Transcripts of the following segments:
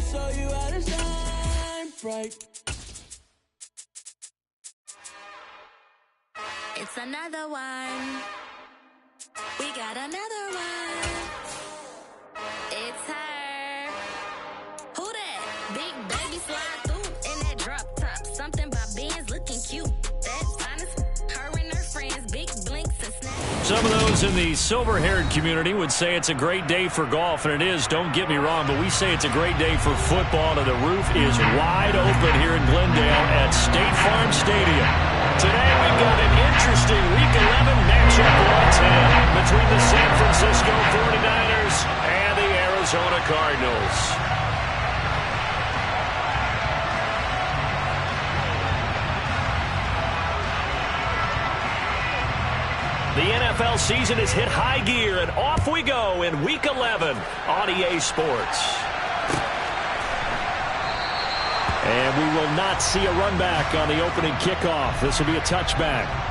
show you how to shine bright. It's another one. We got another one. It's her. Who that? Big baby slide through in that drop top. Something by Benz looking cute. That's honest. Her and her friends, big blinks and snaps. Some of those in the silver-haired community would say it's a great day for golf, and it is, don't get me wrong, but we say it's a great day for football, and the roof is wide open here in Glendale at State Farm Stadium. Today we've got an interesting Week 11 matchup once again between the San Francisco 49ers and the Arizona Cardinals. The NFL season has hit high gear, and off we go in Week 11 on EA Sports. And we will not see a run back on the opening kickoff. This will be a touchback.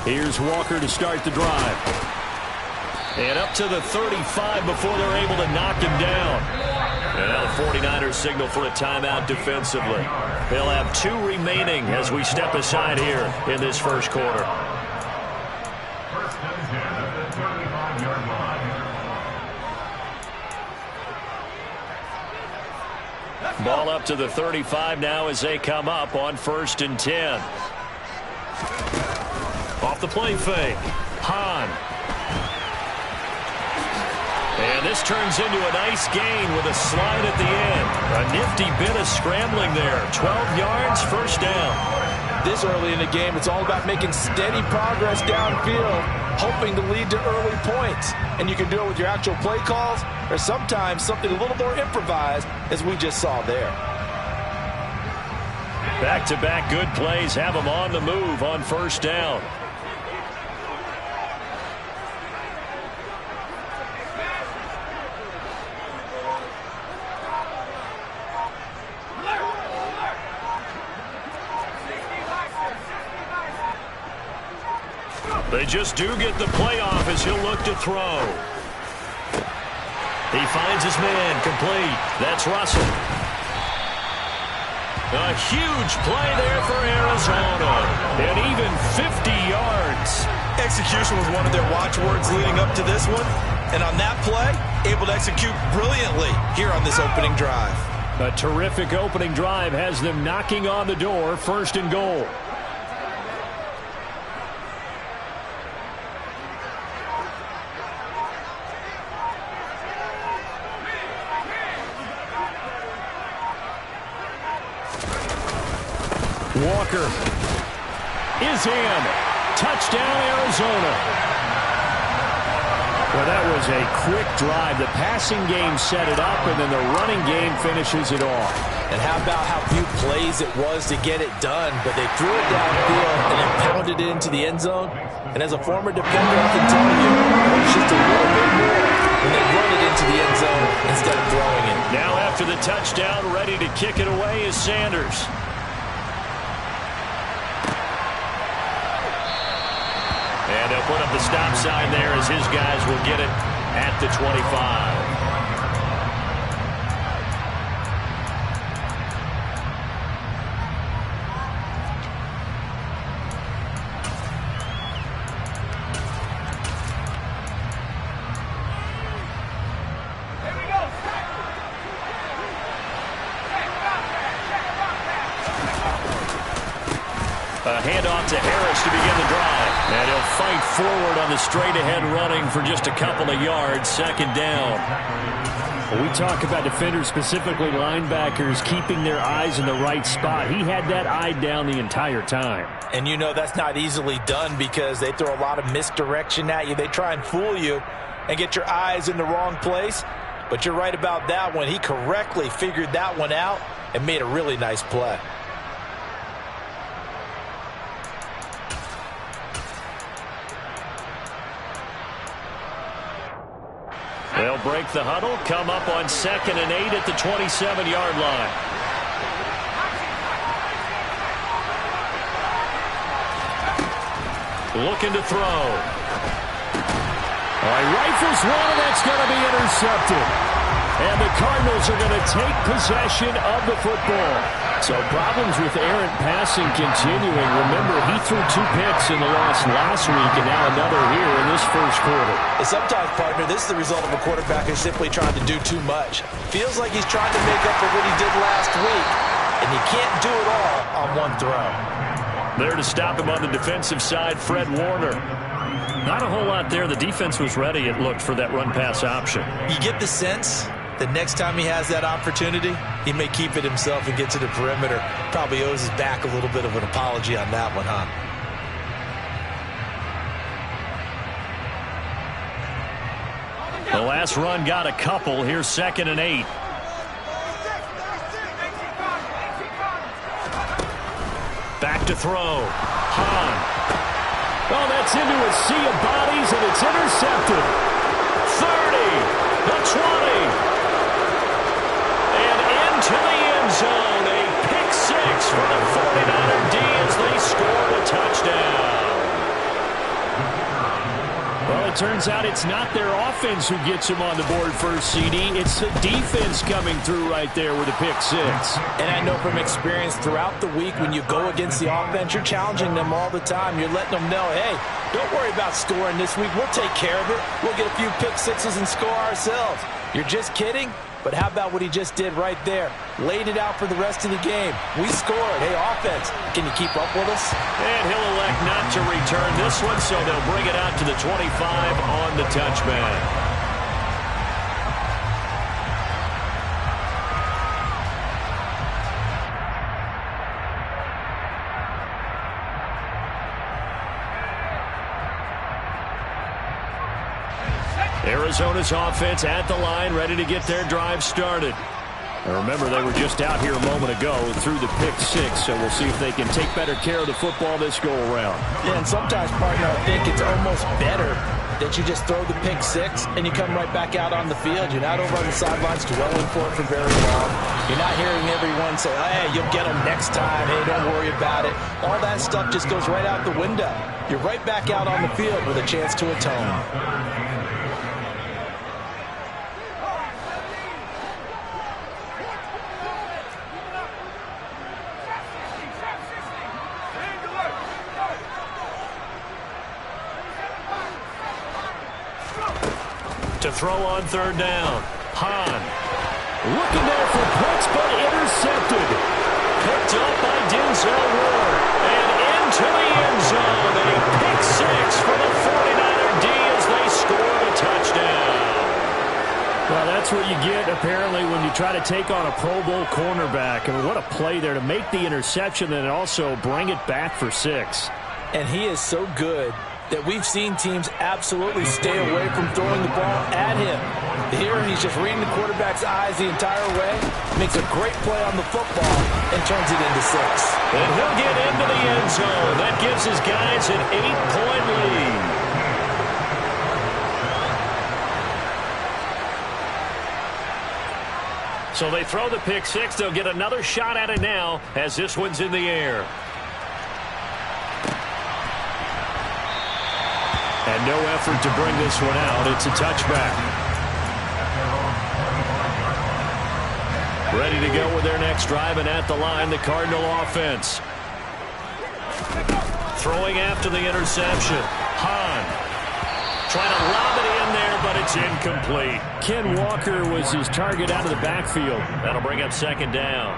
Here's Walker to start the drive. And up to the 35 before they're able to knock him down. And now the 49ers signal for a timeout defensively. They'll have 2 remaining as we step aside here in this first quarter. Ball up to the 35 now as they come up on 1st and 10. Off the play fake. Hahn. And this turns into a nice gain with a slide at the end. A nifty bit of scrambling there. 12 yards, first down. This early in the game, it's all about making steady progress downfield, hoping to lead to early points. And you can do it with your actual play calls or sometimes something a little more improvised, as we just saw there. Back-to-back good plays have them on the move on 1st down. They just do get the play off as he'll look to throw. He finds his man complete. That's Russell. A huge play there for Arizona. And even 50 yards. Execution was one of their watchwords leading up to this one. And on that play, able to execute brilliantly here on this opening drive. A terrific opening drive has them knocking on the door, 1st and goal. Walker is in. Touchdown, Arizona. Well, that was a quick drive. The passing game set it up, and then the running game finishes it off. And how about how few plays it was to get it done, but they threw it downfield and then pounded it into the end zone. And as a former defender, I can tell you, it's just a little bit more when they run it into the end zone instead of throwing it. Now after the touchdown, ready to kick it away is Sanders. And they'll put up the stop sign there as his guys will get it at the 25. A handoff to Harris to begin the drive. And he'll fight forward on the straight-ahead running for just a couple of yards. 2nd down. When we talk about defenders, specifically linebackers, keeping their eyes in the right spot. He had that eye down the entire time. And you know that's not easily done because they throw a lot of misdirection at you. They try and fool you and get your eyes in the wrong place. But you're right about that one. He correctly figured that one out and made a really nice play. They'll break the huddle, come up on 2nd and 8 at the 27-yard line. Looking to throw. Rifles one, and that's going to be intercepted. And the Cardinals are going to take possession of the football. So problems with errant passing continuing. Remember, he threw 2 picks in the loss last week, and now another here in this first quarter. And sometimes, partner, this is the result of a quarterback who's simply trying to do too much. Feels like he's trying to make up for what he did last week, and you can't do it all on one throw. There to stop him on the defensive side, Fred Warner. Not a whole lot there. The defense was ready, it looked, for that run-pass option. You get the sense that next time he has that opportunity, he may keep it himself and get to the perimeter. Probably owes his back a little bit of an apology on that one, huh? The last run got a couple. Here's 2nd and 8. Back to throw. Hahn. Oh, that's into a sea of bodies, and it's intercepted. 30, the 20, and into the end zone. A pick 6 for the 49er D as they scored a touchdown. Well, it turns out it's not their offense who gets him on the board first, CD. It's the defense coming through right there with a pick 6. And I know from experience throughout the week, when you go against the offense, you're challenging them all the time. You're letting them know, hey, don't worry about scoring this week. We'll take care of it. We'll get a few pick 6s and score ourselves. You're just kidding? But how about what he just did right there? Laid it out for the rest of the game. We scored. Hey, offense, can you keep up with us? And he'll elect not to return this one, so they'll bring it out to the 25 on the touchback. Arizona's offense at the line, ready to get their drive started. And remember, they were just out here a moment ago through the pick 6, so we'll see if they can take better care of the football this go-around. Yeah, and sometimes, partner, I think it's almost better that you just throw the pick 6 and you come right back out on the field. You're not over on the sidelines dwelling for it for very long. You're not hearing everyone say, hey, you'll get them next time. Hey, don't worry about it. All that stuff just goes right out the window. You're right back out on the field with a chance to atone. To throw on 3rd down. Hahn. Looking there for points, but intercepted. Picked up by Denzel Ward. And into the end zone. A pick 6 for the 49er D as they scored a touchdown. Well, that's what you get, apparently, when you try to take on a Pro Bowl cornerback. I mean, what a play there to make the interception and also bring it back for 6. And he is so good that we've seen teams absolutely stay away from throwing the ball at him. Here, he's just reading the quarterback's eyes the entire way, makes a great play on the football, and turns it into 6. And he'll get into the end zone. That gives his guys an 8-point lead. So they throw the pick 6. They'll get another shot at it now as this one's in the air. And no effort to bring this one out. It's a touchback. Ready to go with their next drive, and at the line, the Cardinal offense. Throwing after the interception. Hahn trying to lob it in there, but it's incomplete. Ken Walker was his target out of the backfield. That'll bring up 2nd down.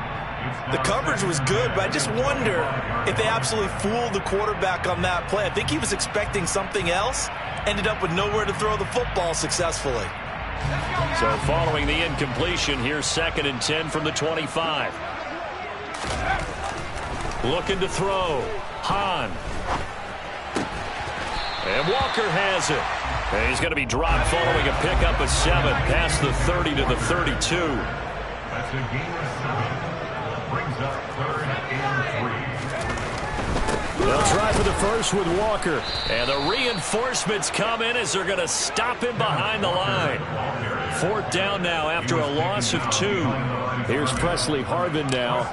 The coverage was good, but I just wonder if they absolutely fooled the quarterback on that play. I think he was expecting something else, ended up with nowhere to throw the football successfully. So following the incompletion, here's 2nd and 10 from the 25. Looking to throw. Hahn. And Walker has it. And he's going to be dropped following a pickup of 7 past the 30 to the 32. That's a gain of 7. Brings up 3rd and 3. They'll try for the first with Walker. And the reinforcements come in as they're going to stop him behind the line. 4th down now after a loss of 2. Here's Presley Harvin now.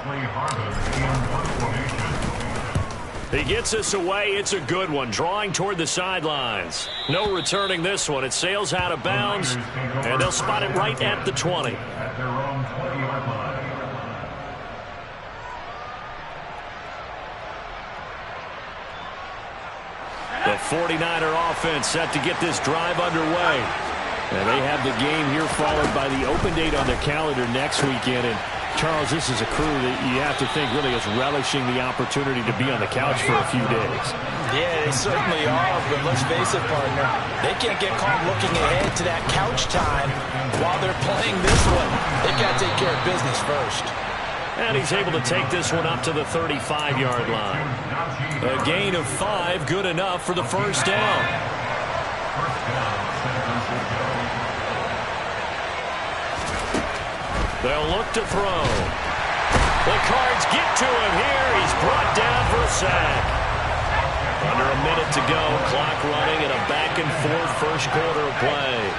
He gets us away. It's a good one. Drawing toward the sidelines. No returning this one. It sails out of bounds, and they'll spot it right at the 20. The 49er offense set to get this drive underway. And they have the game here followed by the open date on their calendar next weekend. And Charles, this is a crew that you have to think really is relishing the opportunity to be on the couch for a few days. Yeah, they certainly are, but let's face it, partner. They can't get caught looking ahead to that couch time while they're playing this one. They've got to take care of business first. And he's able to take this one up to the 35-yard line. A gain of 5, good enough for the first down. They'll look to throw. The Cards get to him here. He's brought down for a sack. Under a minute to go. Clock running in a back-and-forth first quarter of play.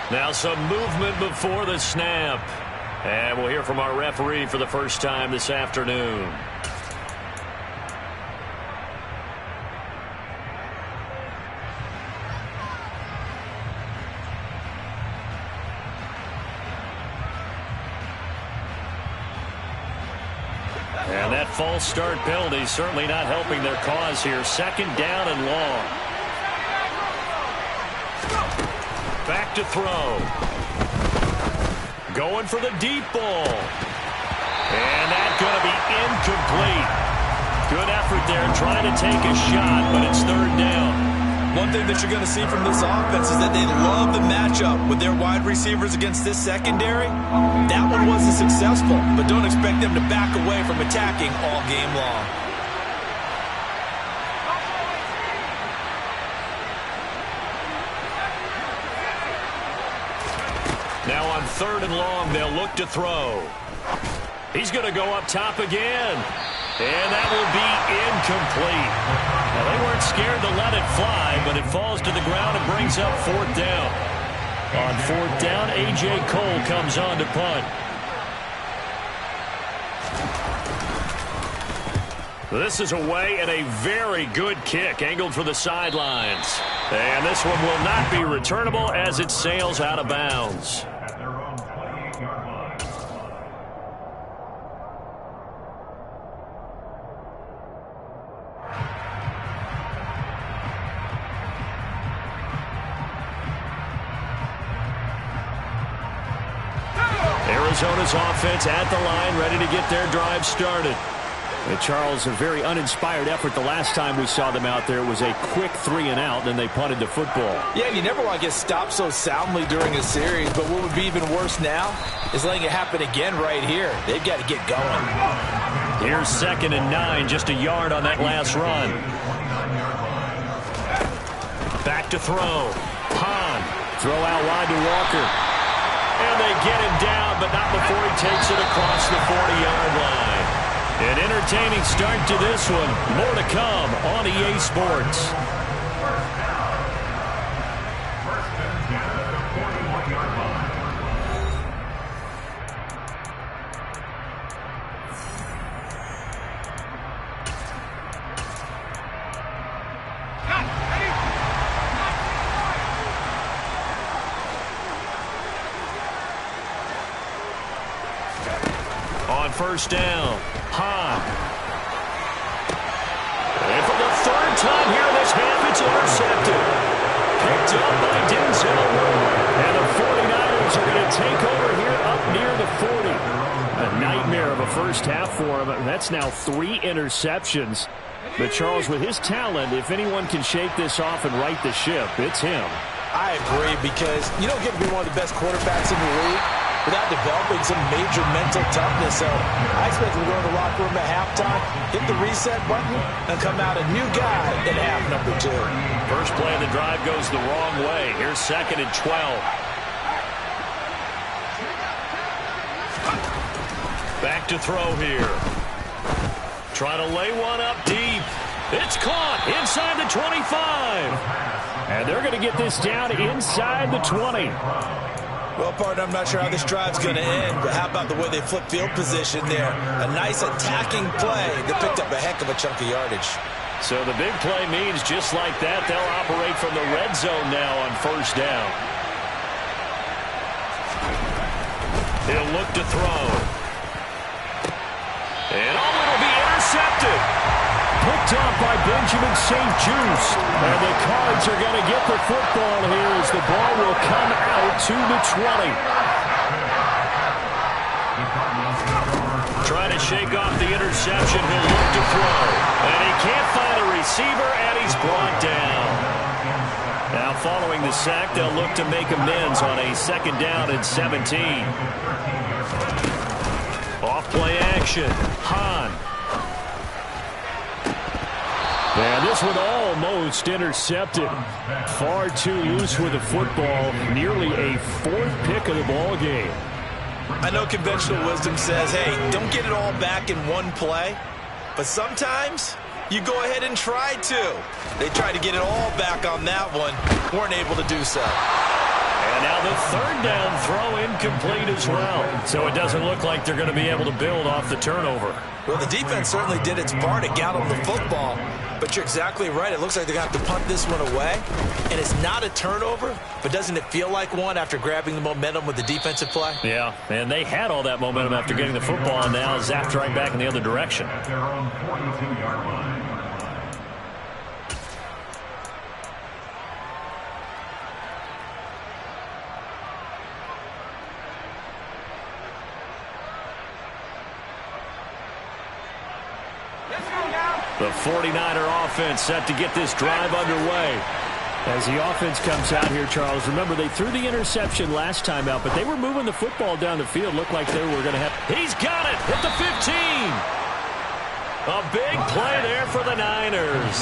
Now some movement before the snap. And we'll hear from our referee for the first time this afternoon. And that false start penalty certainly not helping their cause here. 2nd down and long. Back to throw. Going for the deep ball. And that's going to be incomplete. Good effort there trying to take a shot, but it's 3rd down. One thing that you're going to see from this offense is that they love the matchup with their wide receivers against this secondary. That one wasn't successful, but don't expect them to back away from attacking all game long. Now on 3rd and long, they'll look to throw. He's going to go up top again. And that will be incomplete. Now, they weren't scared to let it fly, but it falls to the ground and brings up 4th down. On 4th down, A.J. Cole comes on to punt. This is away and a very good kick angled for the sidelines. And this one will not be returnable as it sails out of bounds. Arizona's offense at the line, ready to get their drive started. And Charles, a very uninspired effort the last time we saw them out there. It was a quick 3-and-out, then they punted the football. Yeah, you never want to get stopped so soundly during a series, but what would be even worse now is letting it happen again right here. They've got to get going. Here's 2nd and 9, just a yard on that last run. Back to throw. Hahn, throw out wide to Walker. And they get him down, but not before he takes it across the 40-yard line. An entertaining start to this one. More to come on EA Sports. On 1st down, Hahn. And for the 3rd time here this half, it's intercepted. Picked up by Denzel. And the 49ers are going to take over here up near the 40. A nightmare of a first half for him. That's now 3 interceptions. But Charles, with his talent, if anyone can shake this off and right the ship, it's him. I agree, because you don't get to be one of the best quarterbacks in the league without developing some major mental toughness. So I expect him to go in the locker room at halftime, hit the reset button, and come out a new guy in half number 2. First play of the drive goes the wrong way. Here's 2nd and 12. Back to throw here. Trying to lay one up deep. It's caught inside the 25. And they're going to get this down inside the 20. Well, partner, I'm not sure how this drive's going to end, but how about the way they flip field position there? A nice attacking play that picked up a heck of a chunk of yardage. So the big play means just like that, they'll operate from the red zone now on first down. He'll look to throw. And it'll be intercepted. Picked off by Benjamin St. Just. And the Cards are going to get the football here as the ball will come out to the 20. Trying to shake off the interception. He'll look to throw. And he can't find a receiver, and he's brought down. Now following the sack, they'll look to make amends on a 2nd down and 17. Off play action. Hahn. And this one almost intercepted. Far too loose with the football. Nearly a 4th pick of the ball game. I know conventional wisdom says, hey, don't get it all back in one play. But sometimes you go ahead and try to. They tried to get it all back on that one. Weren't able to do so. And now the 3rd down throw incomplete as well. So it doesn't look like they're going to be able to build off the turnover. Well, the defense certainly did its part to get on the football. But you're exactly right. It looks like they're going to have to punt this one away. And it's not a turnover, but doesn't it feel like one after grabbing the momentum with the defensive play? Yeah, and they had all that momentum after getting the football, and now zapped right back in the other direction. Their own 42-yard line. The 49er offense set to get this drive underway. As the offense comes out here, Charles, remember they threw the interception last time out, but they were moving the football down the field. Looked like they were going to have... He's got it at the 15. A big play there for the Niners.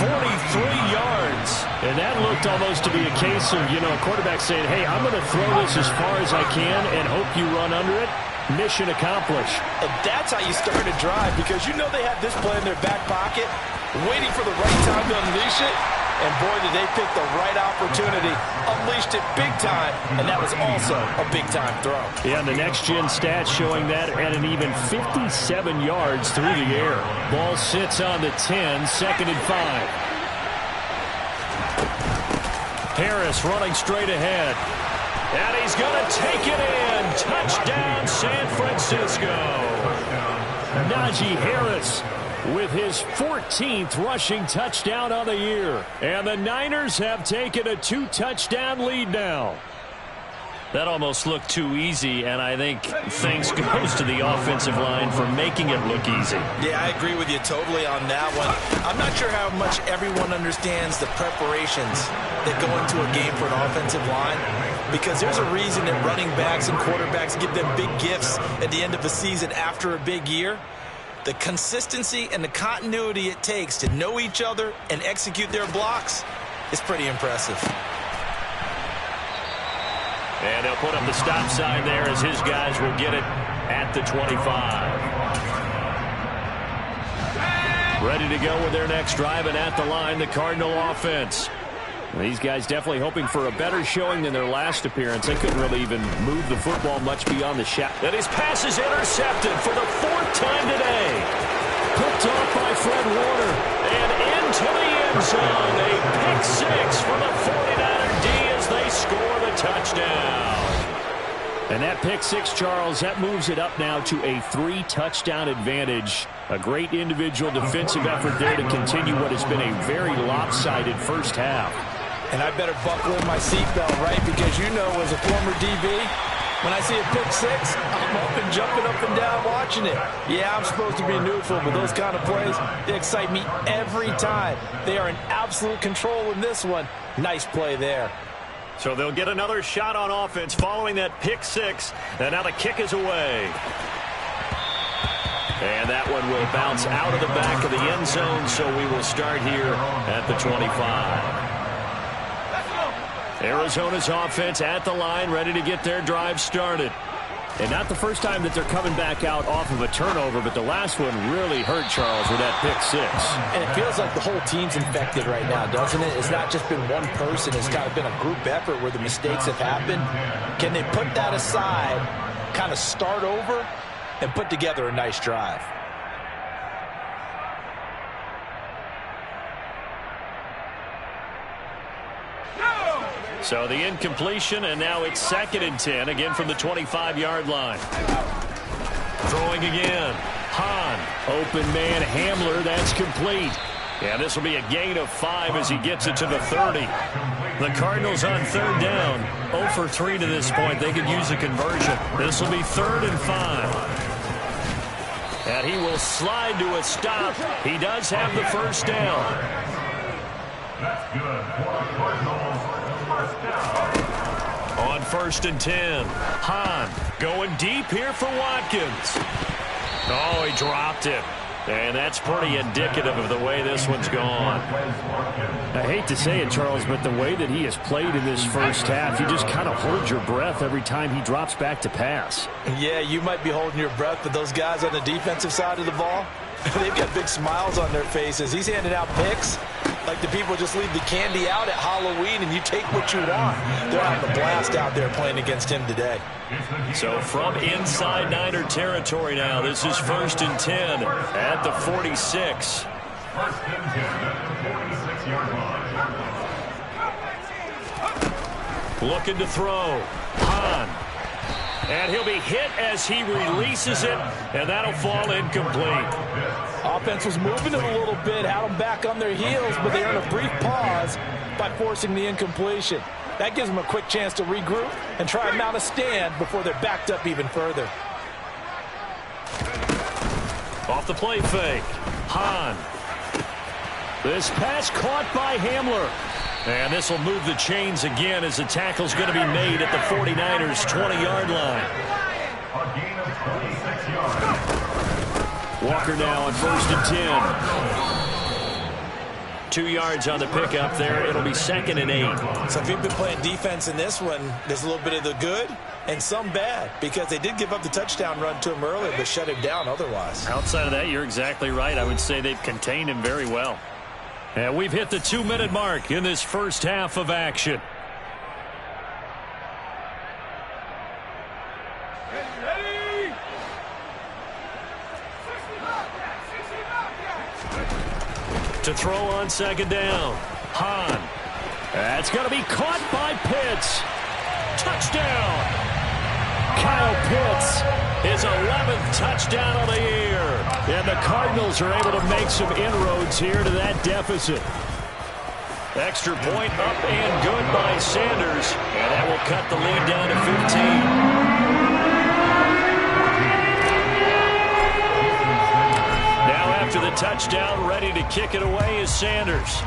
43 yards. And that looked almost to be a case of, a quarterback saying, hey, I'm going to throw this as far as I can and hope you run under it. Mission accomplished. And that's how you start a drive, because you know they have this play in their back pocket, waiting for the right time to unleash it. And boy, did they pick the right opportunity. Unleashed it big time, and that was also a big-time throw. Yeah, and the next-gen stats showing that at an even 57 yards through the air. Ball sits on the 10, 2nd and 5. Harris running straight ahead. And he's going to take it in. Touchdown, San Francisco. Najee Harris with his 14th rushing touchdown of the year. And the Niners have taken a 2-touchdown lead now. That almost looked too easy, and I think thanks goes to the offensive line for making it look easy. Yeah, I agree with you totally on that one. I'm not sure how much everyone understands the preparations that go into a game for an offensive line, because there's a reason that running backs and quarterbacks give them big gifts at the end of a season after a big year. The consistency and the continuity it takes to know each other and execute their blocks is pretty impressive. And they'll put up the stop sign there as his guys will get it at the 25. Ready to go with their next drive, and at the line, the Cardinal offense. These guys definitely hoping for a better showing than their last appearance. They couldn't really even move the football much beyond the shot. And his pass is intercepted for the 4th time today. Picked off by Fred Warner. And into the end zone. A pick 6 for the 49er D as they score the touchdown. And that pick 6, Charles, that moves it up now to a 3-touchdown advantage. A great individual defensive effort there to continue what has been a very lopsided first half. And I better buckle in my seatbelt, right? Because you know, as a former DB, when I see a pick 6, I'm up and jumping up and down watching it. Yeah, I'm supposed to be neutral, but those kind of plays, they excite me every time. They are in absolute control in this one. Nice play there. So they'll get another shot on offense following that pick six. And now the kick is away. And that one will bounce out of the back of the end zone, so we will start here at the 25. Arizona's offense at the line, ready to get their drive started. And not the first time that they're coming back out off of a turnover, but the last one really hurt Charles with that pick six. And it feels like the whole team's infected right now, doesn't it? It's not just been one person. It's kind of been a group effort where the mistakes have happened. Can they put that aside, kind of start over, and put together a nice drive? So the incompletion, and now it's 2nd and 10, again from the 25-yard line. Throwing again. Hahn, open man, Hamler, that's complete. And this will be a gain of 5 as he gets it to the 30. The Cardinals on 3rd down, 0 for 3 to this point. They could use a conversion. This will be 3rd and 5. And he will slide to a stop. He does have the first down. That's good for the Cardinals. First down. On 1st and 10, Hahn going deep here for Watkins. Oh, he dropped it. And that's pretty indicative of the way this one's gone. I hate to say it, Charles, but the way that he has played in this first half, you just kind of hold your breath every time he drops back to pass. Yeah, you might be holding your breath, but those guys on the defensive side of the ball, they've got big smiles on their faces. He's handing out picks like the people just leave the candy out at Halloween and you take what you want. They're having a blast out there playing against him today. So from inside Niner territory now, this is 1st and 10 at the 46. 1st and 10 at the 46-yard line. Looking to throw. Hahn. And he'll be hit as he releases it, and that'll fall incomplete. Offense was moving it a little bit, had them back on their heels, but they earned a brief pause by forcing the incompletion. That gives them a quick chance to regroup and try and mount a stand before they're backed up even further. Off the play fake. Hahn. This pass caught by Hamler. And this will move the chains again as the tackle's going to be made at the 49ers' 20-yard line. A gain of 26 yards. Walker now on 1st and 10. 2 yards on the pickup there. It'll be 2nd and 8. So if you've been playing defense in this one, there's a little bit of the good and some bad because they did give up the touchdown run to him earlier but shut him down otherwise. Outside of that, you're exactly right. I would say they've contained him very well. And we've hit the 2-minute mark in this first half of action. Ready? To throw on 2nd down. Hahn. That's going to be caught by Pitts. Touchdown. Kyle Pitts, his 11th touchdown of the year. And the Cardinals are able to make some inroads here to that deficit. Extra point up and good by Sanders. And that will cut the lead down to 15. Now after the touchdown, ready to kick it away is Sanders.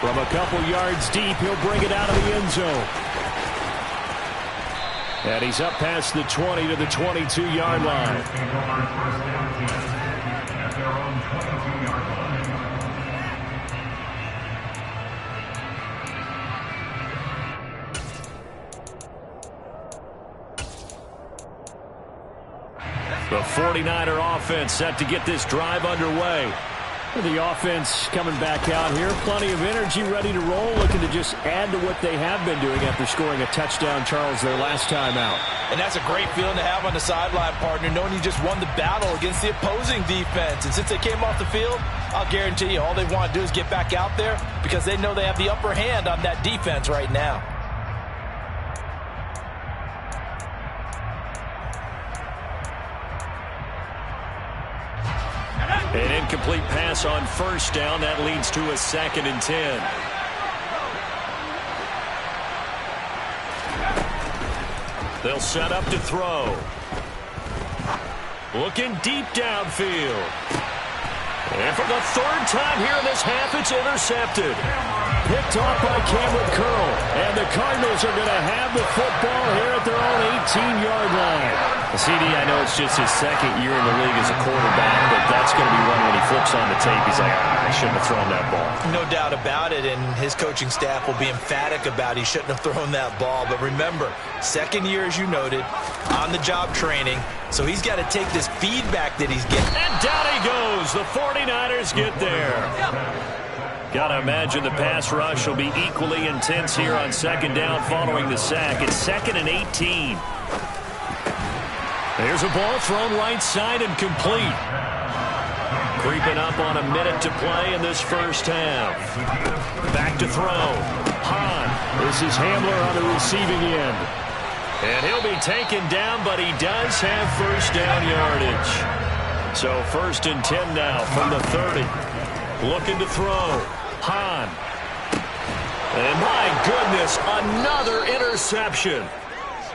From a couple yards deep, he'll bring it out of the end zone. And he's up past the 20 to the 22-yard line. At their own 22-yard line. The 49er offense set to get this drive underway. The offense coming back out here. Plenty of energy, ready to roll, looking to just add to what they have been doing after scoring a touchdown, Charles, their last time out. And that's a great feeling to have on the sideline, partner, knowing you just won the battle against the opposing defense. And since they came off the field, I'll guarantee you all they want to do is get back out there because they know they have the upper hand on that defense right now. An incomplete pass on 1st down. That leads to a 2nd and 10. They'll set up to throw. Looking deep downfield. And for the third time here in this half, it's intercepted. Picked off by Cameron Curl. And the Cardinals are going to have the football here at their own 18-yard line. CD, I know it's just his second year in the league as a quarterback, but that's going to be one when he flips on the tape. He's like, I shouldn't have thrown that ball. No doubt about it, and his coaching staff will be emphatic about he shouldn't have thrown that ball. But remember, second year, as you noted, on-the-job training, so he's got to take this feedback that he's getting. And down he goes. The 49ers get there. Got to imagine the pass rush will be equally intense here on second down following the sack. It's 2nd and 18. There's a ball thrown right side and complete. Creeping up on a minute to play in this first half. Back to throw. Hahn. This is Hamler on the receiving end. And he'll be taken down, but he does have first down yardage. So 1st and 10 now from the 30. Looking to throw. Hahn. And my goodness, another interception.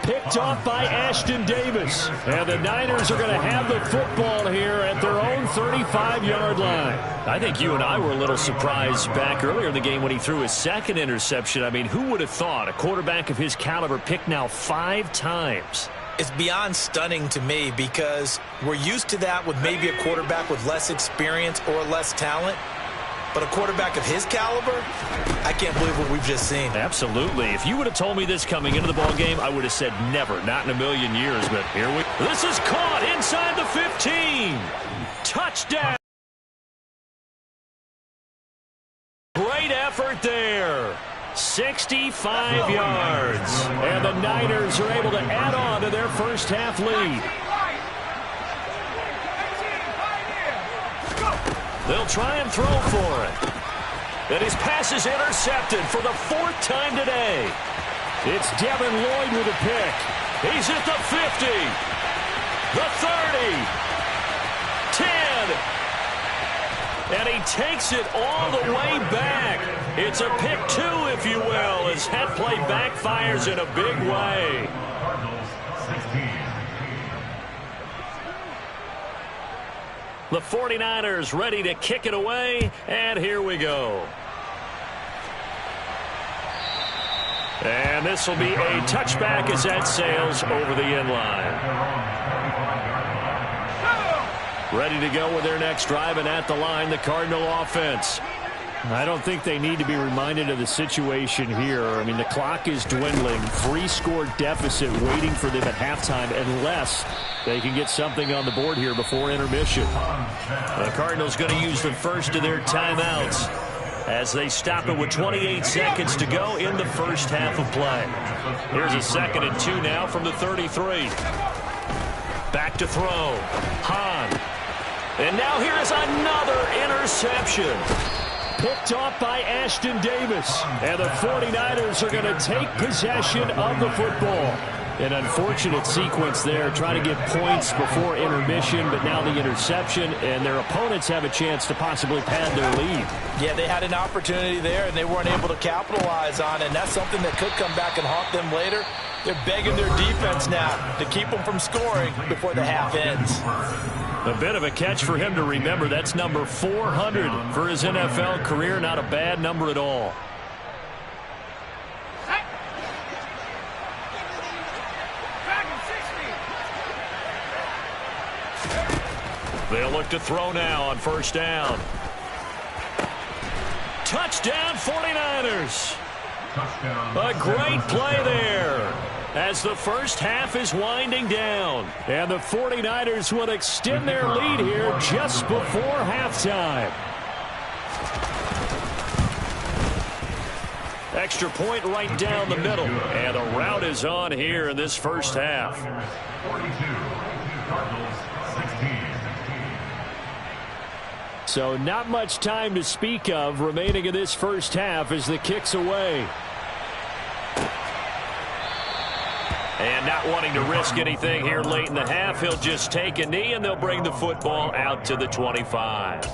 Picked off by Ashton Davis. And the Niners are going to have the football here at their own 35-yard line. I think you and I were a little surprised back earlier in the game when he threw his second interception. I mean, who would have thought a quarterback of his caliber picked now 5 times? It's beyond stunning to me because we're used to that with maybe a quarterback with less experience or less talent. But a quarterback of his caliber, I can't believe what we've just seen. Absolutely. If you would have told me this coming into the ballgame, I would have said never, not in a million years. But here we go. This is caught inside the 15. Touchdown. Great effort there. 65 yards. And the Niners are able to add on to their first half lead. They'll try and throw for it. And his pass is intercepted for the 4th time today. It's Devin Lloyd with a pick. He's at the 50. The 30. 10. And he takes it all the way back. It's a pick 2, if you will, as that play backfires in a big way. Cardinals 16. The 49ers ready to kick it away, and here we go. And this will be a touchback as that sails over the end line. Ready to go with their next drive, and at the line, the Cardinal offense. I don't think they need to be reminded of the situation here. I mean, the clock is dwindling. 3-score deficit waiting for them at halftime unless they can get something on the board here before intermission. The Cardinals going to use the first of their timeouts as they stop it with 28 seconds to go in the first half of play. Here's a 2nd and 2 now from the 33. Back to throw. Hahn. And now here is another interception. Picked off by Ashton Davis. And the 49ers are going to take possession of the football. An unfortunate sequence there, trying to get points before intermission, but now the interception, and their opponents have a chance to possibly pad their lead. Yeah, they had an opportunity there, and they weren't able to capitalize on it, and that's something that could come back and haunt them later. They're begging their defense now to keep them from scoring before the half ends. A bit of a catch for him to remember. That's number 400 for his NFL career. Not a bad number at all. They'll look to throw now on first down. Touchdown 49ers. A great play there as the first half is winding down. And the 49ers will extend their lead here just before halftime. Extra point right down the middle. And the route is on here in this first half. 42. Cardinals 16. So not much time to speak of remaining in this first half as the kick's away. And not wanting to risk anything here late in the half, he'll just take a knee, and they'll bring the football out to the 25.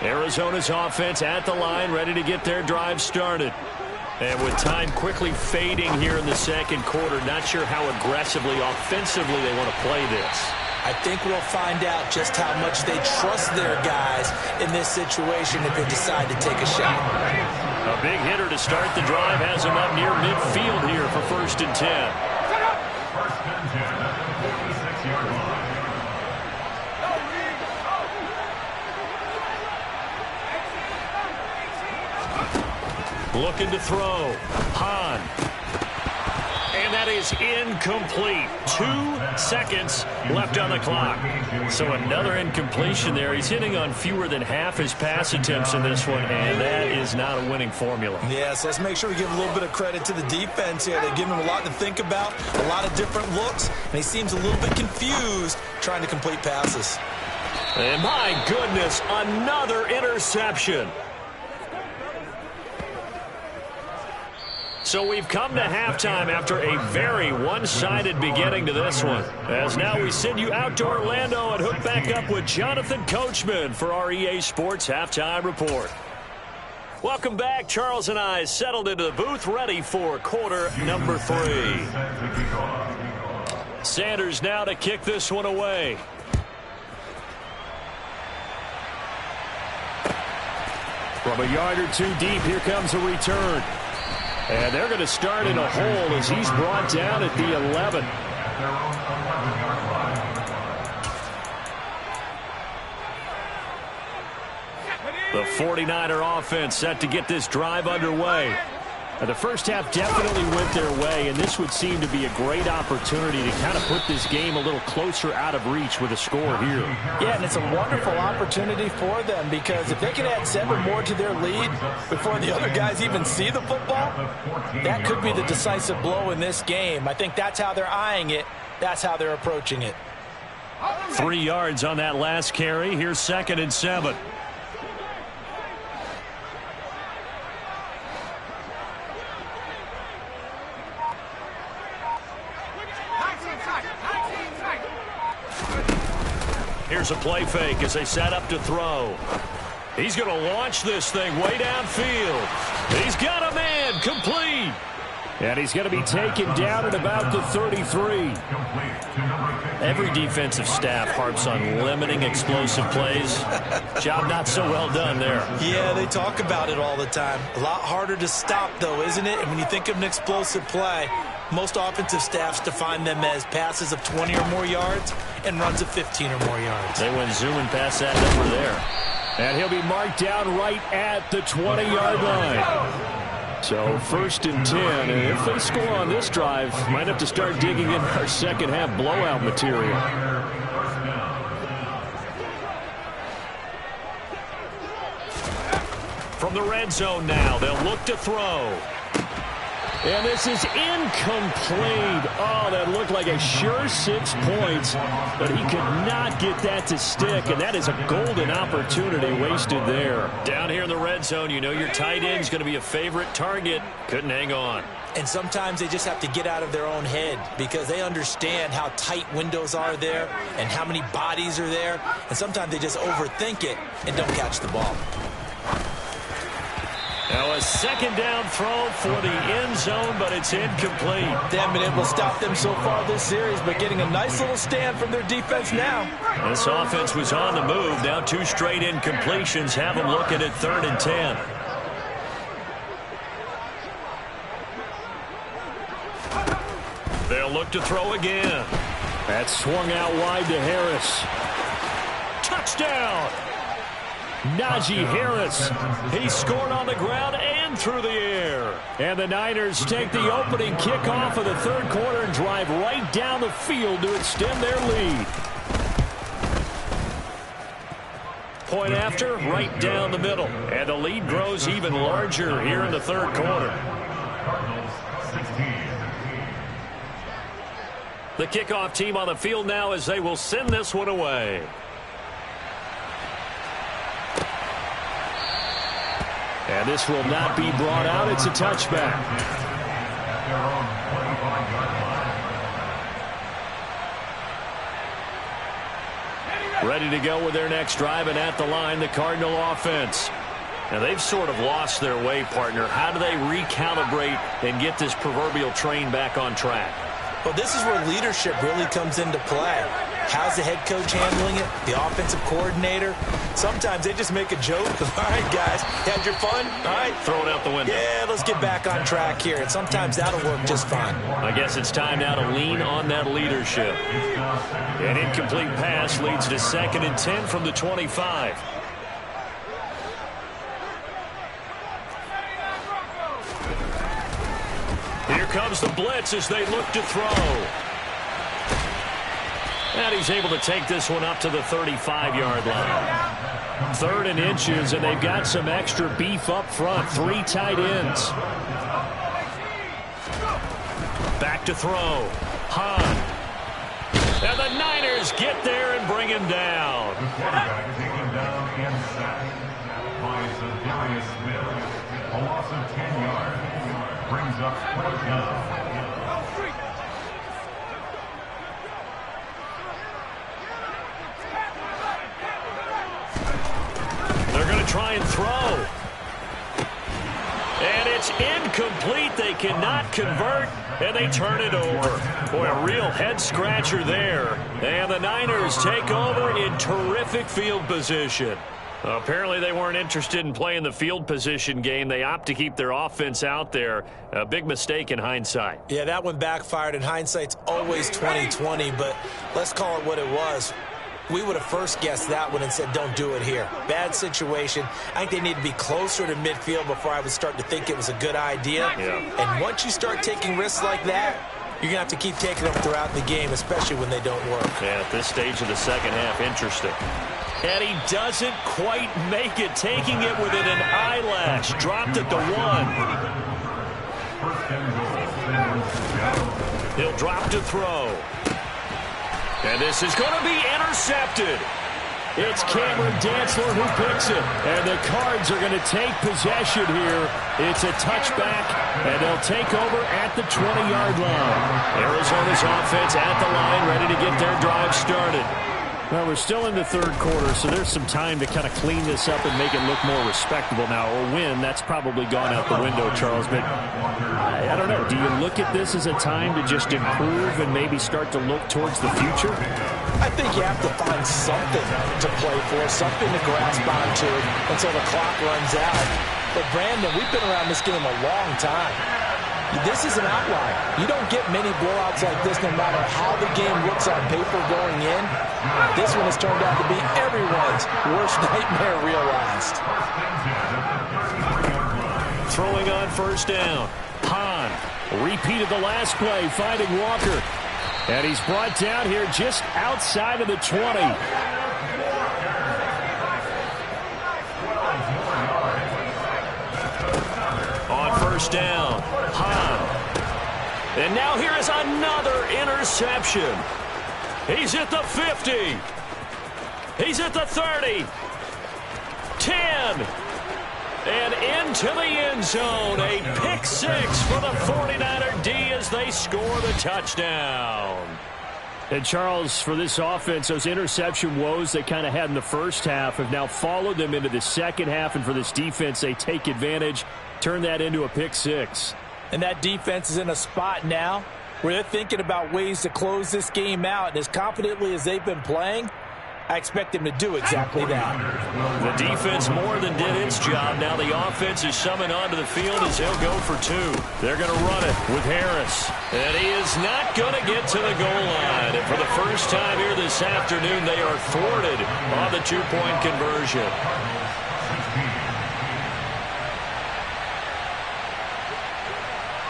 Arizona's offense at the line, ready to get their drive started. And with time quickly fading here in the second quarter, not sure how aggressively, offensively they want to play this. I think we'll find out just how much they trust their guys in this situation if they decide to take a shot. A big hitter to start the drive has him up near midfield here for 1st and 10. 1st and 10 at the 46-yard line. Looking to throw. Hahn. And that is incomplete. 2 seconds left on the clock. So another incompletion there. He's hitting on fewer than half his pass attempts in this one, and that is not a winning formula. Yeah, so let's make sure we give a little bit of credit to the defense here. They're giving him a lot to think about, a lot of different looks, and he seems a little bit confused trying to complete passes. And my goodness, another interception. So we've come to halftime after a very one-sided beginning to this one. As now we send you out to Orlando and hook back up with Jonathan Coachman for our EA Sports Halftime Report. Welcome back. Charles and I settled into the booth ready for quarter number 3. Sanders now to kick this one away. From a yard or two deep, here comes a return. And they're going to start in a hole as he's brought down at the 11. The 49er offense set to get this drive underway. And the first half definitely went their way, and this would seem to be a great opportunity to kind of put this game a little closer out of reach with a score here. Yeah, and it's a wonderful opportunity for them because if they can add 7 more to their lead before the other guys even see the football, that could be the decisive blow in this game. I think that's how they're eyeing it. That's how they're approaching it. 3 yards on that last carry. Here's 2nd and 7. Here's a play fake as they set up to throw. He's going to launch this thing way downfield. He's got a man, complete. And he's going to be taken down at about the 33. Every defensive staff harps on limiting explosive plays. Job not so well done there. Yeah, they talk about it all the time. A lot harder to stop, though, isn't it? And when you think of an explosive play, most offensive staffs define them as passes of 20 or more yards and runs of 15 or more yards. They went zooming past that number there. And he'll be marked down right at the 20-yard line. So 1st and 10, and if they score on this drive, might have to start digging in our second half blowout material. From the red zone now, they'll look to throw. And this is incomplete. Oh, that looked like a sure 6 points, but he could not get that to stick, and that is a golden opportunity wasted there. Down here in the red zone, you know your tight end's going to be a favorite target. Couldn't hang on. And sometimes they just have to get out of their own head because they understand how tight windows are there and how many bodies are there, and sometimes they just overthink it and don't catch the ball. Now a 2nd down throw for the end zone, but it's incomplete. They haven't been able to stop them so far this series, but getting a nice little stand from their defense now. This offense was on the move. Now 2 straight incompletions have them looking at 3rd and 10. They'll look to throw again. That swung out wide to Harris. Touchdown! Najee Harris. He scored on the ground and through the air. And the Niners take the opening kickoff of the 3rd quarter and drive right down the field to extend their lead. Point after, right down the middle. And the lead grows even larger here in the 3rd quarter. The kickoff team on the field now as they will send this one away. And this will not be brought out. It's a touchback. Ready to go with their next drive, and at the line, the Cardinal offense. Now, they've sort of lost their way, partner. How do they recalibrate and get this proverbial train back on track? Well, this is where leadership really comes into play. How's the head coach handling it? The offensive coordinator? Sometimes they just make a joke. All right, guys, had your fun? All right. Throw it out the window. Yeah, let's get back on track here. And sometimes that'll work just fine. I guess it's time now to lean on that leadership. An incomplete pass leads to 2nd and 10 from the 25. Here comes the blitz as they look to throw. And he's able to take this one up to the 35-yard line. 3rd and inches, and they've got some extra beef up front. 3 tight ends. Back to throw. Hahn. And the Niners get there and bring him down. The quarterback is taken down and sacked. Finds of Darius Smith. A loss of 10 yards. Brings up 4th down. They're going to try and throw. And it's incomplete. They cannot convert, and they turn it over. Boy, a real head-scratcher there. And the Niners take over in terrific field position. Apparently they weren't interested in playing the field position game. They opt to keep their offense out there. A big mistake in hindsight. Yeah, that one backfired. In hindsight's always 20/20, but let's call it what it was. We would have first guessed that one and said, don't do it here. Bad situation. I think they need to be closer to midfield before I would start to think it was a good idea. Yeah. And once you start taking risks like that, you're going to have to keep taking them throughout the game, especially when they don't work. Yeah, at this stage of the second half, interesting. And he doesn't quite make it, taking it within an eyelash. Dropped at the 1. He'll drop to throw. And this is going to be intercepted. It's Cameron Dantzler who picks it. And the Cards are going to take possession here. It's a touchback, and they'll take over at the 20-yard line. Arizona's offense at the line, ready to get their drive started. Well, we're still in the 3rd quarter, so there's some time to kind of clean this up and make it look more respectable now. A win, that's probably gone out the window, Charles. But I don't know. Do you look at this as a time to just improve and maybe start to look towards the future? I think you have to find something to play for, something to grasp onto until the clock runs out. But, Brandon, we've been around this game a long time. This is an outlier. You don't get many blowouts like this no matter how the game looks on paper going in. This one has turned out to be everyone's worst nightmare realized. Throwing on 1st down. Hahn repeated the last play, finding Walker. And he's brought down here just outside of the 20. On 1st down, Hahn. And now here is another interception. He's at the 50. He's at the 30. 10. And into the end zone. A pick 6 for the 49er D as they score the touchdown. And, Charles, for this offense, those interception woes they kind of had in the first half have now followed them into the second half. And for this defense, they take advantage, turn that into a pick 6. And that defense is in a spot now where they're thinking about ways to close this game out. And as confidently as they've been playing, I expect them to do exactly that. The defense more than did its job. Now the offense is summoned onto the field as he'll go for 2. They're going to run it with Harris. And he is not going to get to the goal line. And for the first time here this afternoon, they are thwarted on the 2-point conversion.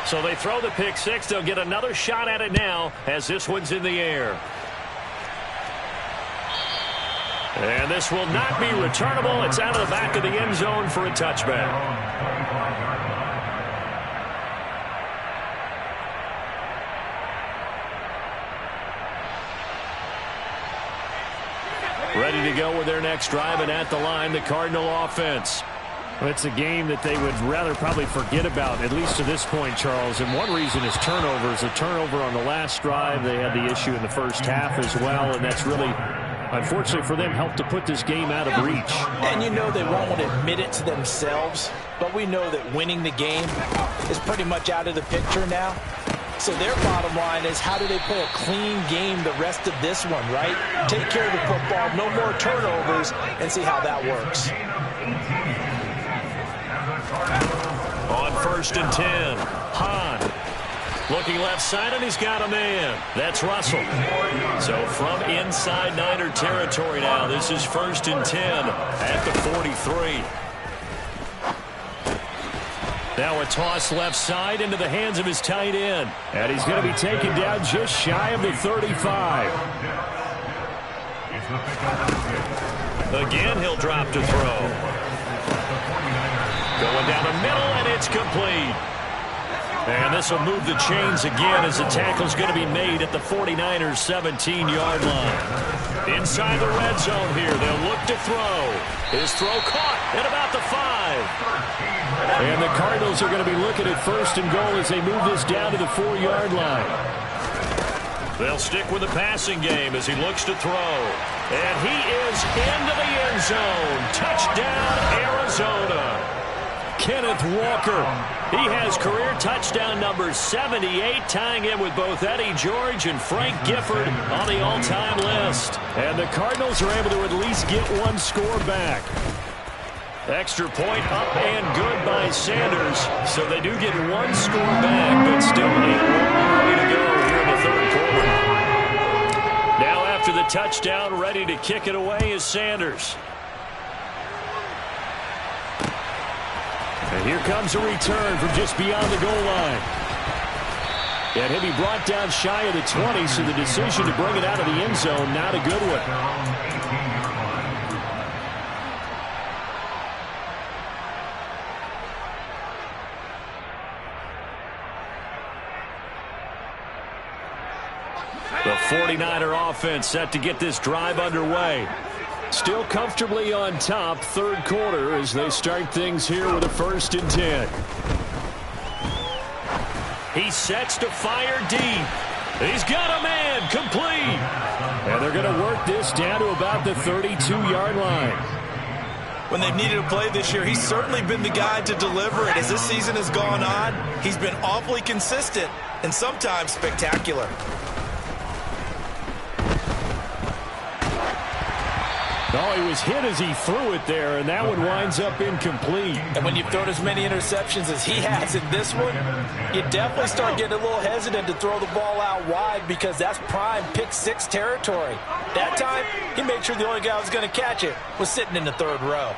So they throw the pick 6. They'll get another shot at it now as this one's in the air. And this will not be returnable. It's out of the back of the end zone for a touchback. Ready to go with their next drive, and at the line, the Cardinal offense. Well, it's a game that they would rather probably forget about, at least to this point, Charles. And one reason is turnovers. A turnover on the last drive. They had the issue in the first half as well, and that's really unfortunately for them, helped to put this game out of reach. And you know they won't admit it to themselves, but we know that winning the game is pretty much out of the picture now. So their bottom line is, how do they play a clean game the rest of this one, right? Take care of the football, no more turnovers, and see how that works. On 1st and 10, Hahn. Looking left side, and he's got a man. That's Russell. So from inside Niner territory now, this is 1st and 10 at the 43. Now a toss left side into the hands of his tight end. And he's going to be taken down just shy of the 35. Again, he'll drop to throw. Going down the middle, and it's complete. And this will move the chains again as the tackle's going to be made at the 49ers' 17-yard line. Inside the red zone here, they'll look to throw. His throw caught at about the 5. And the Cardinals are going to be looking at 1st and goal as they move this down to the 4-yard line. They'll stick with the passing game as he looks to throw. And he is into the end zone. Touchdown, Arizona. Kenneth Walker. He has career touchdown number 78, tying him with both Eddie George and Frank Gifford on the all-time list. And the Cardinals are able to at least get one score back. Extra point up and good by Sanders. So they do get one score back, but still a long way to go here in the 3rd quarter. Now after the touchdown, ready to kick it away is Sanders. And here comes a return from just beyond the goal line. And he'll be brought down shy of the 20, so the decision to bring it out of the end zone, not a good one. The 49er offense set to get this drive underway. Still comfortably on top, 3rd quarter, as they start things here with a 1st and 10. He sets to fire deep. He's got a man, complete. And they're going to work this down to about the 32-yard line. When they've needed a play this year, he's certainly been the guy to deliver it. As this season has gone on, he's been awfully consistent and sometimes spectacular. Oh, he was hit as he threw it there, and that one winds up incomplete. And when you've thrown as many interceptions as he has in this one, you definitely start getting a little hesitant to throw the ball out wide because that's prime pick-6 territory. That time, he made sure the only guy who was going to catch it was sitting in the 3rd row.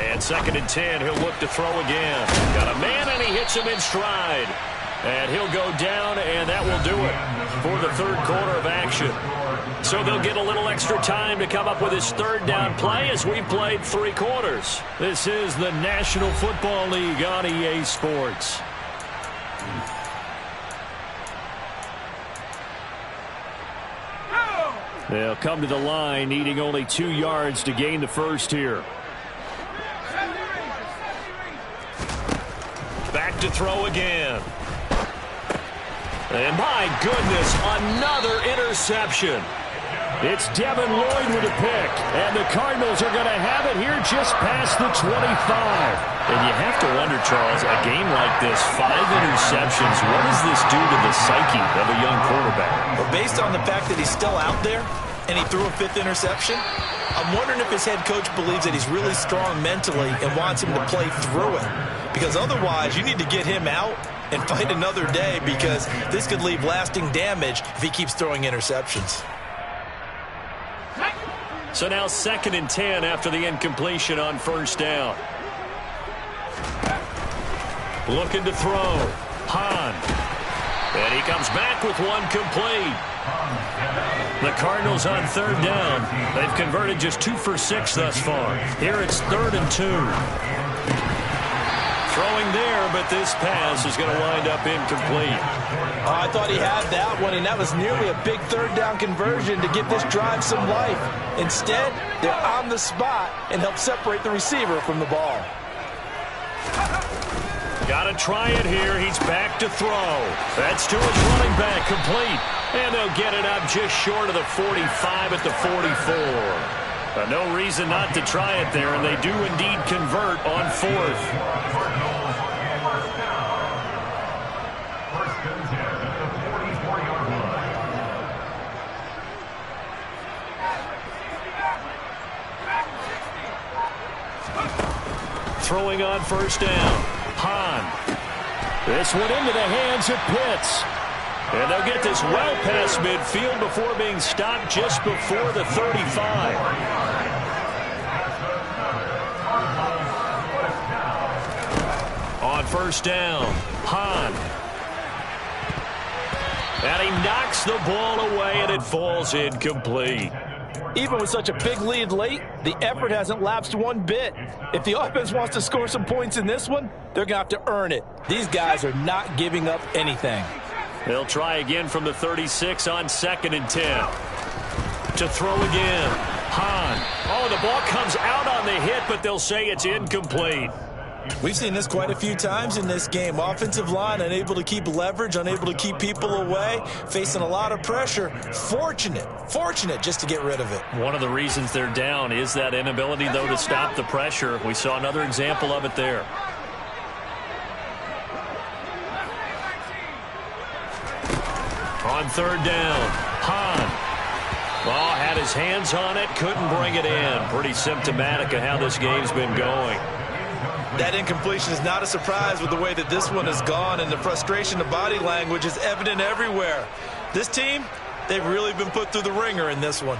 And 2nd and 10, he'll look to throw again. Got a man, and he hits him in stride. And he'll go down, and that will do it for the 3rd quarter of action. So they'll get a little extra time to come up with his 3rd down play as we played 3 quarters. This is the National Football League on EA Sports. They'll come to the line, needing only 2 yards to gain the 1st here. Back to throw again. And my goodness, another interception. It's Devin Lloyd with a pick, and the Cardinals are going to have it here just past the 25. And you have to wonder, Charles, a game like this, 5 interceptions, what does this do to the psyche of a young quarterback? Well, based on the fact that he's still out there and he threw a 5th interception, I'm wondering if his head coach believes that he's really strong mentally and wants him to play through it. Because otherwise, you need to get him out and fight another day, because this could leave lasting damage if he keeps throwing interceptions. So now 2nd and 10 after the incompletion on 1st down. Looking to throw. Hahn. And he comes back with one complete. The Cardinals on 3rd down. They've converted just 2 for 6 thus far. Here it's 3rd and 2. Throwing there, but this pass is going to wind up incomplete. Oh, I thought he had that one, and that was nearly a big 3rd down conversion to give this drive some life. Instead, they're on the spot and help separate the receiver from the ball. Got to try it here. He's back to throw. That's to his running back, complete. And they'll get it up just short of the 45 at the 44. No reason not to try it there, and they do indeed convert on fourth. First and 10 at the 44-yard line. Throwing on first down. Hahn. This one into the hands of Pitts. And they'll get this well past midfield before being stopped just before the 35. On first down, Hahn. And he knocks the ball away, and it falls incomplete. Even with such a big lead late, the effort hasn't lapsed one bit. If the offense wants to score some points in this one, they're going to have to earn it. These guys are not giving up anything. They'll try again from the 36 on 2nd and 10. To throw again. Hahn. Oh, the ball comes out on the hit, but they'll say it's incomplete. We've seen this quite a few times in this game. Offensive line unable to keep leverage, unable to keep people away, facing a lot of pressure. Fortunate just to get rid of it. One of the reasons they're down is that inability, though, to stop the pressure. We saw another example of it there. On third down, Hahn. Oh, had his hands on it, couldn't bring it in. Pretty symptomatic of how this game's been going. That incompletion is not a surprise with the way that this one has gone, and the frustration of body language is evident everywhere. This team, they've really been put through the ringer in this one.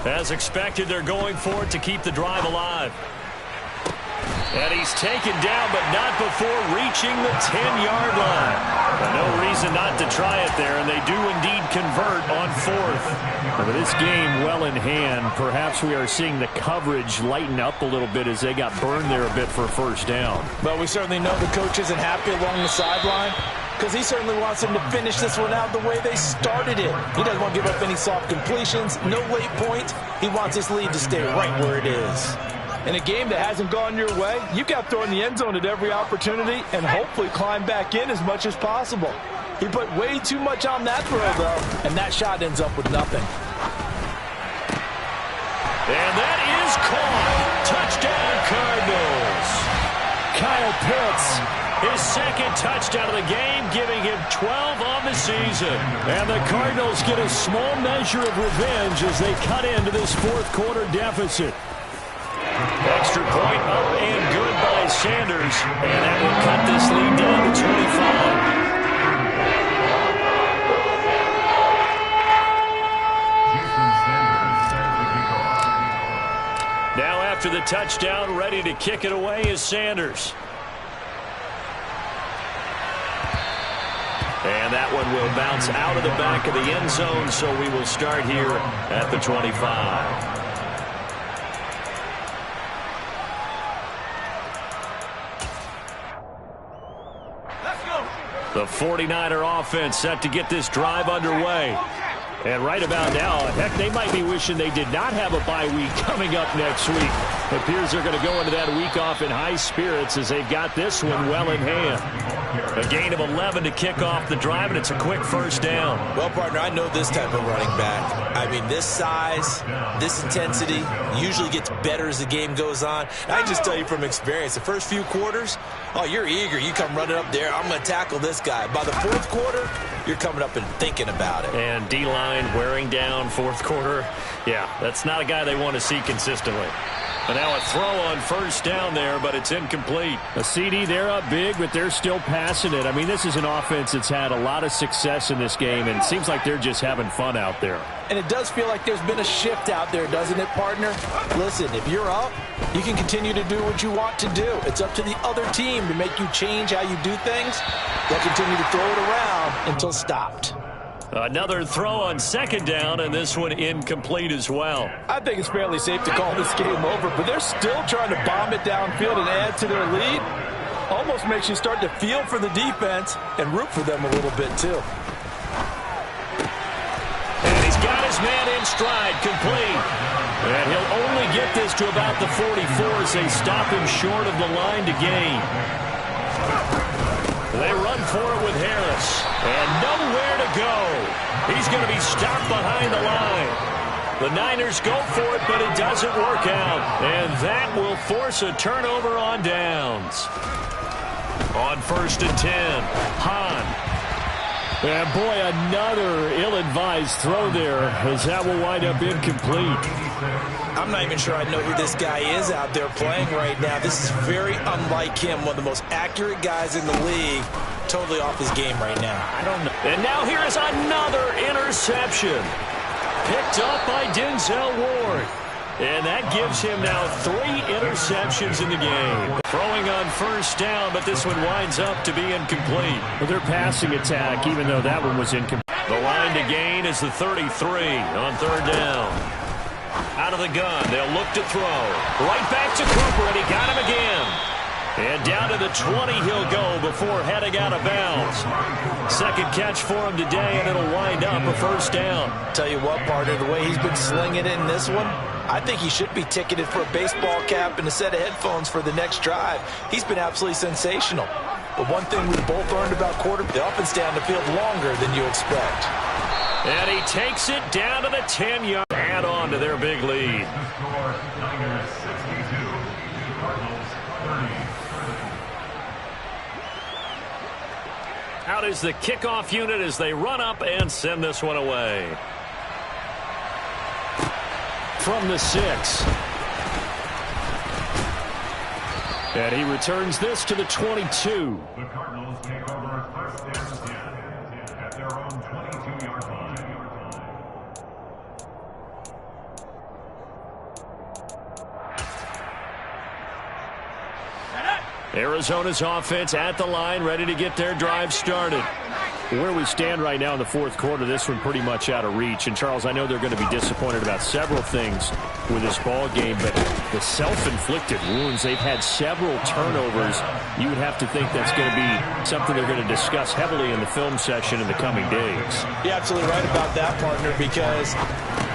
As expected, they're going for it to keep the drive alive. And he's taken down, but not before reaching the 10-yard line. But no reason not to try it there, and they do indeed convert on fourth. With this game well in hand, perhaps we are seeing the coverage lighten up a little bit as they got burned there a bit for a first down. But we certainly know the coach isn't happy along the sideline, because he certainly wants them to finish this one out the way they started it. He doesn't want to give up any soft completions, no late points. He wants his lead to stay right where it is. In a game that hasn't gone your way, you've got to throw in the end zone at every opportunity and hopefully climb back in as much as possible. He put way too much on that throw, though, and that shot ends up with nothing. And that is caught. Touchdown, Cardinals. Kyle Pitts, his second touchdown of the game, giving him 12 on the season. And the Cardinals get a small measure of revenge as they cut into this fourth quarter deficit. Extra point up and good by Sanders. And that will cut this lead down to 25. Now after the touchdown, ready to kick it away is Sanders. And that one will bounce out of the back of the end zone, so we will start here at the 25. The 49er offense set to get this drive underway. And right about now, heck, they might be wishing they did not have a bye week coming up next week. It appears they're going to go into that week off in high spirits as they've got this one well in hand. A gain of 11 to kick off the drive, and it's a quick first down. Well, partner, I know this type of running back. I mean, this size, this intensity usually gets better as the game goes on. I can just tell you from experience, the first few quarters, oh, you're eager. You come running up there, I'm going to tackle this guy. By the fourth quarter, you're coming up and thinking about it. And D-line wearing down fourth quarter. Yeah, that's not a guy they want to see consistently. And now a throw on first down there, but it's incomplete. A CD, they're up big, but they're still passing it. I mean, this is an offense that's had a lot of success in this game, and it seems like they're just having fun out there. And it does feel like there's been a shift out there, doesn't it, partner? Listen, if you're up, you can continue to do what you want to do. It's up to the other team to make you change how you do things. They'll continue to throw it around until stopped. Another throw on second down, and this one incomplete as well. I think it's fairly safe to call this game over, but they're still trying to bomb it downfield and add to their lead. Almost makes you start to feel for the defense and root for them a little bit, too. And he's got his man in stride, complete. And he'll only get this to about the 44 as they stop him short of the line to gain. They run for it with Harris. And nowhere to go. He's going to be stopped behind the line. The Niners go for it, but it doesn't work out. And that will force a turnover on downs. On 1st and 10, Hahn. And boy, another ill-advised throw there as that will wind up incomplete. I'm not even sure I know who this guy is out there playing right now. This is very unlike him, one of the most accurate guys in the league. Totally off his game right now. I don't know. And now here is another interception. Picked up by Denzel Ward. And that gives him now 3 interceptions in the game. Throwing on 1st down, but this one winds up to be incomplete. With their passing attack, even though that one was incomplete. The line to gain is the 33 on 3rd down. Out of the gun, they'll look to throw. Right back to Cooper, and he got him again. And down to the 20 he'll go before heading out of bounds. Second catch for him today, and it'll wind up a 1st down. Tell you what, partner, the way he's been slinging it in this one, I think he should be ticketed for a baseball cap and a set of headphones for the next drive. He's been absolutely sensational. But one thing we've both learned about quarterbacks, they often stay on the field longer than you expect. And he takes it down to the 10-yard. Add on to their big lead. The score, Niners 62, Cardinals 30. Out is the kickoff unit as they run up and send this one away. From the 6. And he returns this to the 22. The Cardinals take over 1st and 10 at their own 22-yard line. Arizona's offense at the line, ready to get their drive started. Where we stand right now in the 4th quarter, this one pretty much out of reach. And, Charles, I know they're going to be disappointed about several things with this ball game, but the self-inflicted wounds, they've had several turnovers. You would have to think that's going to be something they're going to discuss heavily in the film session in the coming days. You're absolutely right about that, partner, because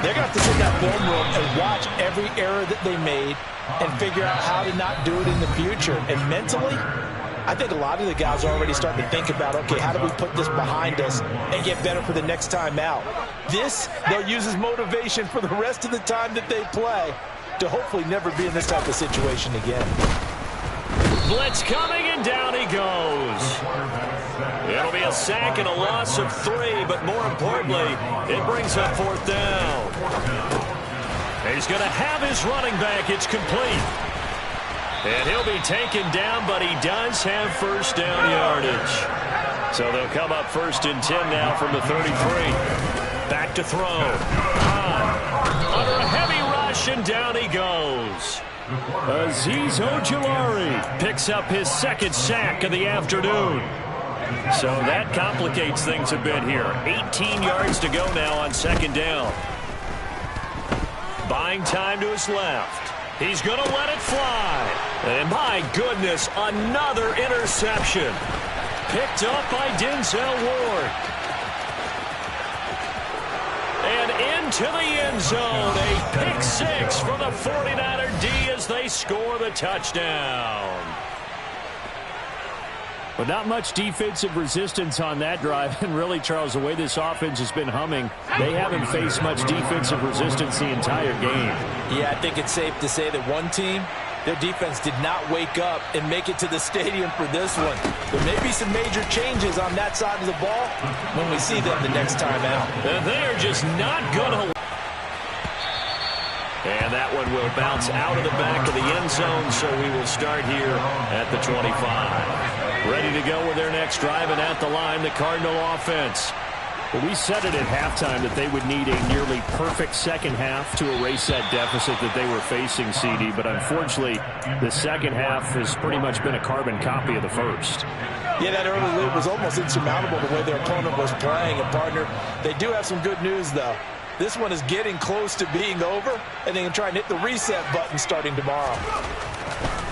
they're going to have to sit in that film room and watch every error that they made and figure out how to not do it in the future. And mentally, I think a lot of the guys are already starting to think about, okay, how do we put this behind us and get better for the next time out? This, they'll use as motivation for the rest of the time that they play to hopefully never be in this type of situation again. Blitz coming, and down he goes. It'll be a sack and a loss of 3, but more importantly, it brings up 4th down. He's going to have his running back. It's complete. And he'll be taken down, but he does have 1st down yardage. So they'll come up 1st and 10 now from the 33. Back to throw. Hahn under a heavy rush, and down he goes. Azeez Ojulari picks up his 2nd sack of the afternoon. So that complicates things a bit here. 18 yards to go now on 2nd down. Buying time to his left. He's going to let it fly. And my goodness, another interception. Picked up by Denzel Ward. And into the end zone. A pick 6 for the 49er D as they score the touchdown. But not much defensive resistance on that drive. And really, Charles, the way this offense has been humming, they haven't faced much defensive resistance the entire game. Yeah, I think it's safe to say that one team, their defense did not wake up and make it to the stadium for this one. There may be some major changes on that side of the ball when we see them the next time out. And they are just not going to. And that one will bounce out of the back of the end zone, so we will start here at the 25. Ready to go with their next drive, and at the line, the Cardinal offense. Well, we said it at halftime that they would need a nearly perfect second half to erase that deficit that they were facing, CD. But unfortunately, the second half has pretty much been a carbon copy of the first. Yeah, that early lead was almost insurmountable the way their opponent was playing. And, partner, they do have some good news, though. This one is getting close to being over, and they can try and hit the reset button starting tomorrow.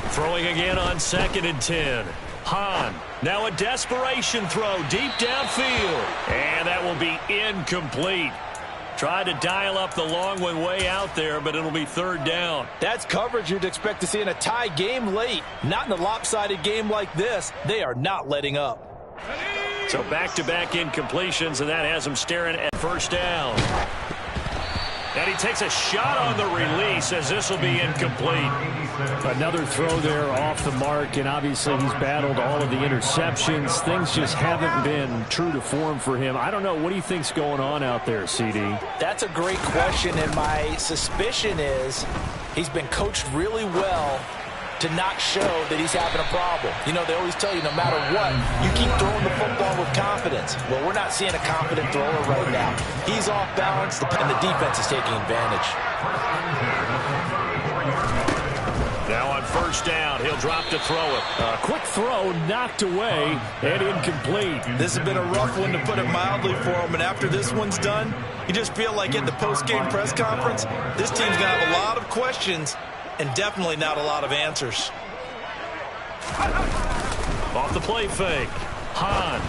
Throwing again on 2nd and 10. Hahn, now a desperation throw deep downfield. And that will be incomplete. Tried to dial up the long one way out there, but it'll be 3rd down. That's coverage you'd expect to see in a tie game late. Not in a lopsided game like this. They are not letting up. So back-to-back incompletions, and that has him staring at 1st down. And he takes a shot on the release as this will be incomplete. Another throw there off the mark, and obviously he's battled all of the interceptions. Things just haven't been true to form for him. I don't know. What do you think's going on out there, CD? That's a great question, and my suspicion is he's been coached really well to not show that he's having a problem. You know, they always tell you no matter what, you keep throwing the football with confidence. Well, we're not seeing a confident thrower right now. He's off balance, and the defense is taking advantage. Now on 1st down, he'll drop to throw it. A quick throw knocked away and incomplete. This has been a rough one, to put it mildly, for him, and after this one's done, you just feel like at the post-game press conference, this team's going to have a lot of questions and definitely not a lot of answers. Off the play fake. Hahn.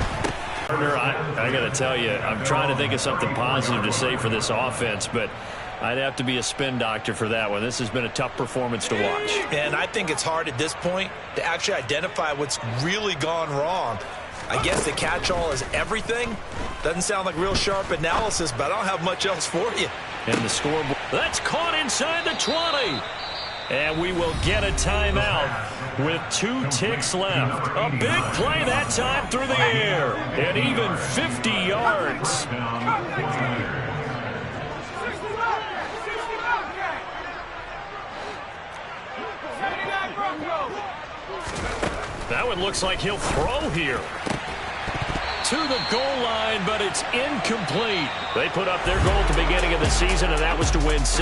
I got to tell you, I'm trying to think of something positive to say for this offense, but I'd have to be a spin doctor for that one. This has been a tough performance to watch. And I think it's hard at this point to actually identify what's really gone wrong. I guess the catch-all is everything. Doesn't sound like real sharp analysis, but I don't have much else for you. And the scoreboard. That's caught inside the 20. And we will get a timeout with 2 ticks left. A big play that time through the air. And even 50 yards. That one looks like he'll throw here. To the goal line, but it's incomplete. They put up their goal at the beginning of the season, and that was to win 7.